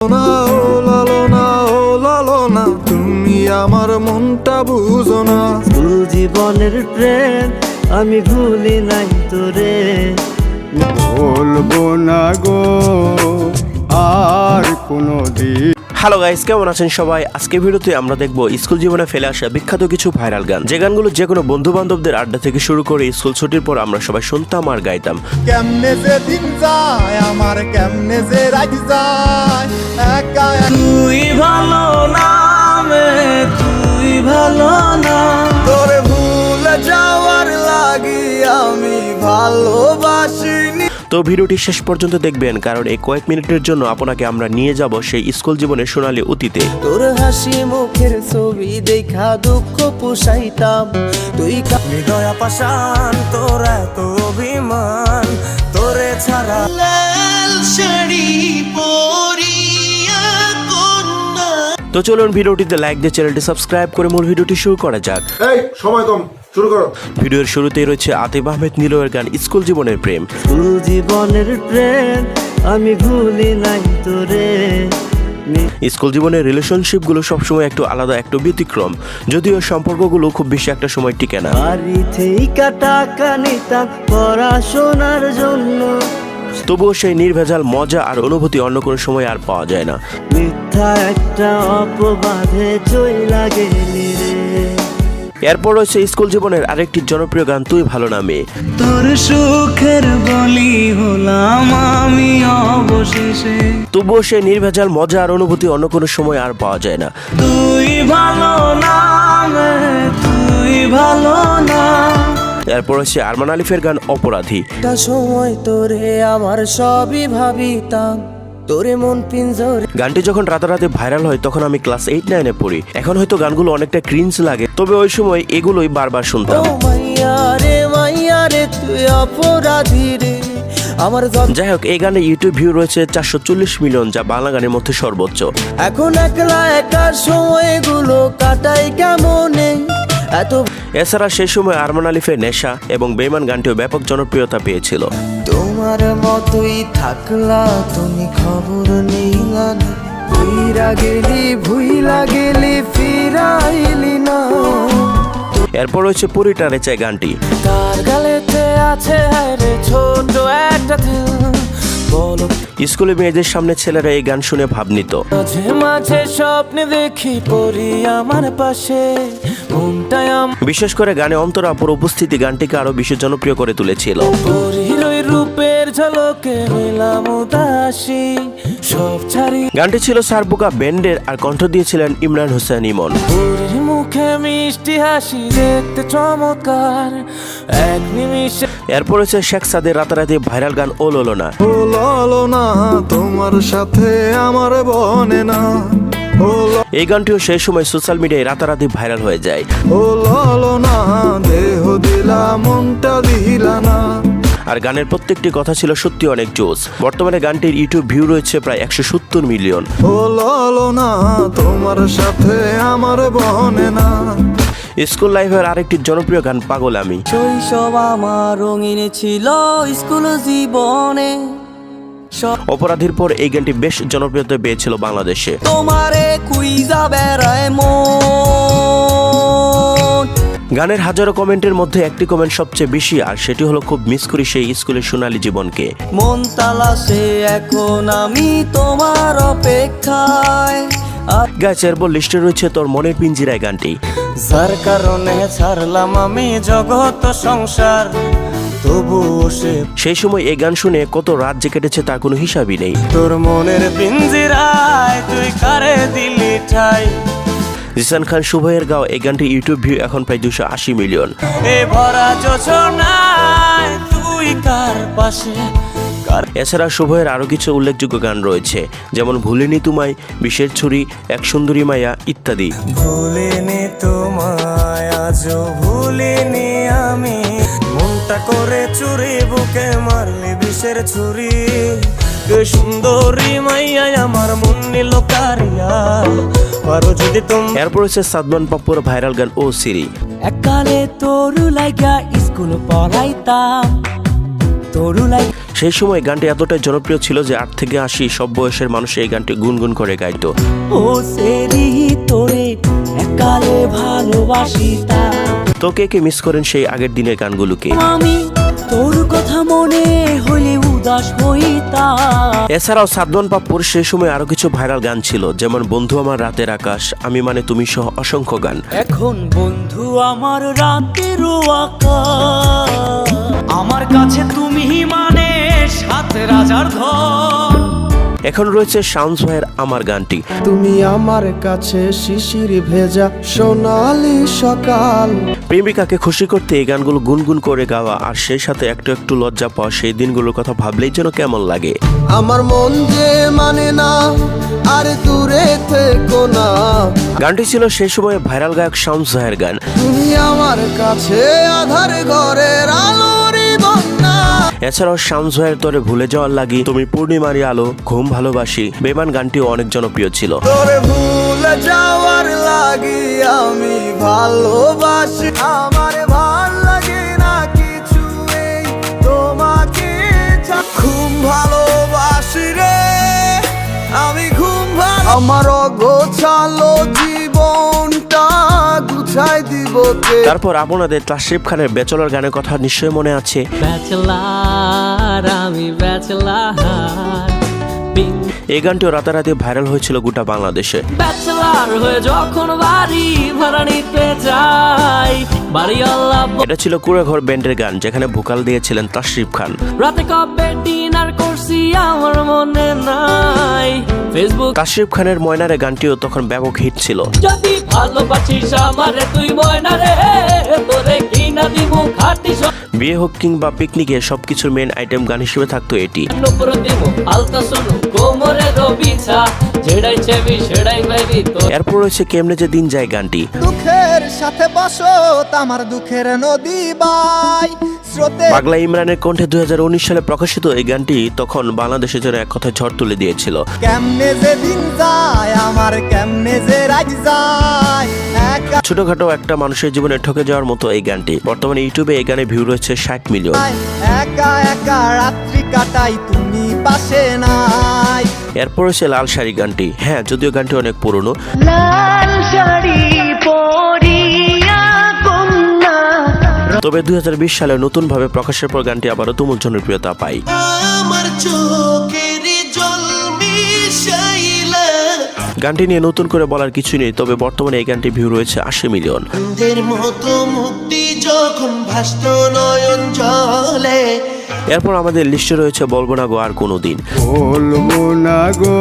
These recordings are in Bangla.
না ও লালো না ও লালো না, তুমি আমার মনটা বুঝো না। স্কুল জীবনের ট্রেন আমি ভুলি নাই তোরে, বলবো না গো আর কোনো দিন। হ্যালো গাইস, কেমন আছেন সবাই? আজকে ভিডিওতে আমরা দেখবো স্কুল জীবনে ফেলে আসা বিখ্যাত কিছু ভাইরাল গান, যে গানগুলো যে কোনো বন্ধু বান্ধবদের আড্ডা থেকে শুরু করে স্কুল ছুটির পর আমরা সবাই শুনতাম আর গাইতাম। কেমনে যে দিন যায় আমার, কেমনে যে রাত যায় একা। তুই ভালো নামে তুই ভালো না, তোরে ভুলে যাওয়ার লাগি আমি ভালোবাসিনি। তো ভিডিওটি শেষ পর্যন্ত দেখবেন, কারণ এই কয়েক মিনিটের জন্য আপনাকে আমরা নিয়ে যাব সেই স্কুল জীবনের সোনালী অতীতে। তোর হাসি মুখের ছবি দেখা দুঃখ পুষাইতাম, তুই হৃদয় পাশান তোর এত অভিমান, তোরে ছাড়া লাল শাড়ি পরিয়া কন্যা। তো চলুন ভিডিওটিতে লাইক দিয়ে চ্যানেলটি সাবস্ক্রাইব করে মূল ভিডিওটি শুরু করা যাক। এই সময় কম, শুরু করো। ভিডিওর শুরুতেই রয়েছে আতিফ আহমেদ নিলয়ের গান স্কুল জীবনের প্রেম। স্কুল জীবনের ট্রেন আমি ভুলি নাই তোরে। স্কুল জীবনের রিলেশনশিপগুলো সবসময় একটু আলাদা, একটু ব্যতিক্রম, যদিও সম্পর্কগুলো খুব বেশি একটা সময় টিকে না। বাড়ি থেকে টাকা নিতাম পড়াশোনার জন্য, তবুও সেই নির্ভেজাল মজা আর অনুভূতি অন্য কোনো সময় আর পাওয়া যায় না। মিথ্যা একটা অপবাদে চইলা গেলি রে। এরপর রয়েছে স্কুল জীবনের আরেকটি জনপ্রিয় গান তুই ভালো না মেয়ে। তোর সুখের বলি হলাম আমি অবশেষে, তবুও সেই নির্ভেজাল মজা আর অনুভূতি অন্য কোনো সময় আর পাওয়া যায় না। তুই ভালো নামে তুই ভালো না। এরপর রয়েছে আরমান আলিফের গান অপরাধী। একটা সময় তোরে আমার সবই ভাবিতাম, তোরে মন পিঞ্জরে। গানটি যখন রাতারাতি ভাইরাল হয় তখন আমি ক্লাস 8-9-এ পড়ি। এখন হয়তো গানগুলো অনেকটা ক্রিঞ্জ লাগে, তবে ওই সময় এগুলোই বারবার শুনতাম। ও মাইয়া রে তুই অপরাধী রে আমার। যাই হোক, এই গানে ইউটিউব ভিউ রয়েছে 440 মিলিয়ন, যা বাংলা গানের মধ্যে সর্বোচ্চ। এখন একলা একার সময়গুলো কাটাই কেমনে এত। এছাড়া সেই সময় আরমান আলিফের নেশা এবং বেঈমান গানটিও ব্যাপক জনপ্রিয়তা পেয়েছিল। তোমার মতোই থাকলা তুমি খবর নিলা না, ভুইলা গেলি ফিরাইলি না। এরপর রয়েছে পরিটারে চাই গানটি। তার গালেতে আছে রে ছোট একটা দিল, বলো স্কুলে মেয়েদের সামনে ছেলেরা এই গান শুনে ভাব নিত। মাঝে মাঝে স্বপ্নে দেখি পরি আমার পাশে, ঘুমটাই বিশেষ করে গানে অন্তরাপুর উপস্থিতি গানটিকে আরো বেশি জনপ্রিয় করে তুলেছিল। পরির ওই রূপের ঝলকে হইলাম উদাসী, সব ছাড়ি। গানটি ছিল সারবুকা ব্যান্ডের আর কণ্ঠ দিয়েছিলেন ইমরান হোসেন ইমন। পরির মুখে মিষ্টি হাসি দেখতে চমৎকার, এক নিমিষে। এরপর রয়েছে শেখ সাদের রাতারাতি ভাইরাল গান ও ললো না। ও লালো না তোমার সাথে আমার বনে না, ও এই গানটিও সেই সময় সোশ্যাল মিডিয়ায় রাতারাতি ভাইরাল হয়ে যায়। ও লালো না দেহ দিলা মনটা দিলা না। আর গানের প্রত্যেকটি কথা ছিল সত্যি অনেক জোস। বর্তমানে গানটির ইউটিউব ভিউ রয়েছে প্রায় 170 মিলিয়ন। ও লালো না তোমার সাথে আমার বনে না। স্কুল লাইফের আরেকটি জনপ্রিয় গান পাগল আমি। শৈশব আমার রঙিন ছিল স্কুল জীবনে, অপরাধীর পর এই গানটি বেশ জনপ্রিয়তা পেয়েছিল বাংলাদেশে। তোমারে কুইজা বেড়ায় মন। গানের হাজারো কমেন্টের মধ্যে একটি কমেন্ট সবচেয়ে বেশি, আর সেটি হলো খুব মিস করি সেই স্কুলের সোনালী জীবনকে। মন তালাশে এখন আমি তোমার অপেক্ষায়। গাইস, এরপর লিস্টে রয়েছে তোর মনের পিঞ্জিরায় গানটি। যার কারণে ছাড়লাম আমি জগৎ সংসার, তবুও সে। সেই সময় এই গান শুনে কত রাত যে কেটেছে তার কোনো হিসাবই নেই। তোর মনের পিঞ্জিরায় তুই কারে দিলি ঠাই। জিসান খান শুভয়ের গাওয়া এই গানটি ইউটিউব ভিউ এখন প্রায় 280 মিলিয়ন। এ ভরা যোছনায় তুই কার পাশে। এছাড়া শুভয়ের আরো কিছু উল্লেখযোগ্য গান রয়েছে, যেমন ভুলিনি তোমায়, বিষের ছুরি, এক সুন্দরী মায়া ইত্যাদি। ভুলিনি তোমায় আজও ভুলিনি আমি, মনটা করে চুরি বুকে মারলি বিষের ছুরি। সুন্দরী মাইয়া আমার মন নিল কারিয়া, পারো যদি তুমি। এরপর হচ্ছে সাদমান পাপ্পুর ভাইরাল গান ও সিরি। এককালে তোর লাগা স্কুল পড়াইতাম, তরুলাই সেই সময় গানটি এতটাই জনপ্রিয় ছিল যে 8 থেকে 80 সব বয়সের মানুষ এই গানটি গুনগুন করে গাইতো। ও সেরি তোরে একালে ভালোবাসি তা তো কে কে মিস করেন সেই আগের দিনের গানগুলোকে? আমি তোর কথা মনে হইলে উদাস হইতা। এছাড়াও সাদমান পাপ্পুর সেই সময় আরো কিছু ভাইরাল গান ছিল, যেমন বন্ধু আমার রাতের আকাশ, আমি মানে তুমি সহ অসংখ্য গান। এখন বন্ধু আমার রাতের আকাশ, আমার কাছে তুমি মানে সাত রাজার ধন। এখন রয়েছে শামস ভাইয়ের আমার গানটি। তুমি আমার কাছে শিশির ভেজা সোনালি সকাল। প্রেমিকাকে খুশি করতে এই গানগুলো গুনগুন করে গাওয়া আর সেই সাথে একটু একটু লজ্জা পাওয়া, সেই দিনগুলোর কথা ভাবলেই যেন কেমন লাগে। আমার মন যে মানে না আর দূরে থেকো না। গানটি ছিল সেই সময় ভাইরাল গায়ক শামস ভাইয়ের গান। তুমি আমার কাছে আধার ঘরের আলোরই বন্যা। এছাড়াও শামস ভাইয়ের তোরে ভুলে যাওয়ার লাগি, তুমি পূর্ণিমারি আলো, ঘুম ভালোবাসি, বেমান গানটিও অনেক জনপ্রিয় ছিল। তোরে ভুলে যাওয়ার লাগি আমি ভালোবাসি, আমার ভাল লাগে না কিছু এই তোমাকে ঘুম ভালোবাসি রে আমি ঘুম ভালো। আমার অগোছালো জীবনটা গুছাই দিব কে। তারপর আপনাদের তাশরিফ খানের ব্যাচেলর গানের কথা নিশ্চয়ই মনে আছে। ব্যাচেলার আমি ব্যাচেলার, এই গানটিও রাতারাতি ভাইরাল হয়েছিল গোটা বাংলাদেশে। ব্যাচেলার হয়ে যখন বাড়ি ভাড়া নিতে যাই, বাড়ি আল্লাহ এটা ছিল কুড়েঘর ব্যান্ডের গান, যেখানে ভোকাল দিয়েছিলেন তাশরিফ খান। রাতে কবে ডিনার করছি আমার মনে নাই। ফেসবুক তাশরিফ খানের ময়নারে গানটিও তখন ব্যাপক হিট ছিল। যদি ভালোবাসিস আমারে তুই ময়না রে, তোরে কিনা দিব খাটি বিয়ে হোক কিংবা পিকনিকে সবকিছুর মেন আইটেম গান হিসেবে থাকতো এটি। স্বপ্ন দিব হালকা শুনু কোমরে রবিছা, ছেড়াই চেবি ছেড়াই বাইবি তো। এরপর রয়েছে কেমনে যে দিন যায় গানটি। দুঃখের সাথে বসো আমার দুঃখের নদী বাই স্রোতে। পাগলা ইমরানের কণ্ঠে 2019 সালে প্রকাশিত এই গানটি তখন বাংলাদেশের জন্য এক কথায় ঝড় তুলে দিয়েছিল। কেমনে যে দিন যায় আমার কেমনে যে রাত যায়। ছোটখাটো একটা মানুষের জীবনে ঠকে যাওয়ার মতো এই গানটি। বর্তমানে ইউটিউবে এই গানে ভিউ রয়েছে 60 মিলিয়ন। একা একা রাত্রি কাটাই তুমি পাশে নাই। এরপর রয়েছে লাল শাড়ি গানটি। হ্যাঁ, যদিও গানটি অনেক পুরনো। লাল শাড়ি পরিয়া কন্যা, তবে 2020 সালে নতুন ভাবে প্রকাশের পর গানটি আবারও তুমুল জনপ্রিয়তা পায়। আমার চোখের জল মিশাইলা। গানটি নিয়ে নতুন করে বলার কিছু নেই, তবে বর্তমানে এই গানটি ভিউ রয়েছে 80 মিলিয়ন। মতো মুক্তি যখন ভাসত নয়ন জলে। এরপর আমাদের লিস্টে রয়েছে বলবো না গো আর কোনোদিন। বলবো না গো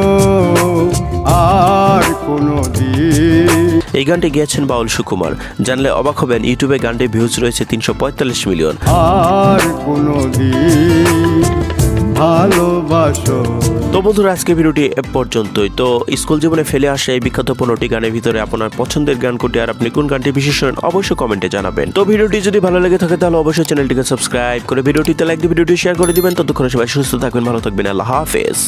আর কোনোদিন। এই গানটি গেয়েছেন বাউল সুকুমার। জানলে অবাক হবেন, ইউটিউবে গানটি ভিউজ রয়েছে 345 মিলিয়ন। আর কোনোদিন ভালোবাসো। তো বন্ধুরা, আজকে ভিডিওটি এ পর্যন্তই। তো স্কুল জীবনে ফেলে আসা এই বিখ্যাত 15টি গানের ভিতরে আপনার পছন্দের গান কোনটি আর আপনি কোন গানটি বিশেষ করেন অবশ্যই কমেন্টে জানাবেন। তো ভিডিওটি যদি ভালো লেগে থাকে তাহলে অবশ্যই চ্যানেলটিকে সাবস্ক্রাইব করে ভিডিওটিতে লাইক দিয়ে ভিডিওটি শেয়ার করে দিবেন। ততক্ষণ সবাই সুস্থ থাকবেন, ভালো থাকবেন। আল্লাহ হাফেজ।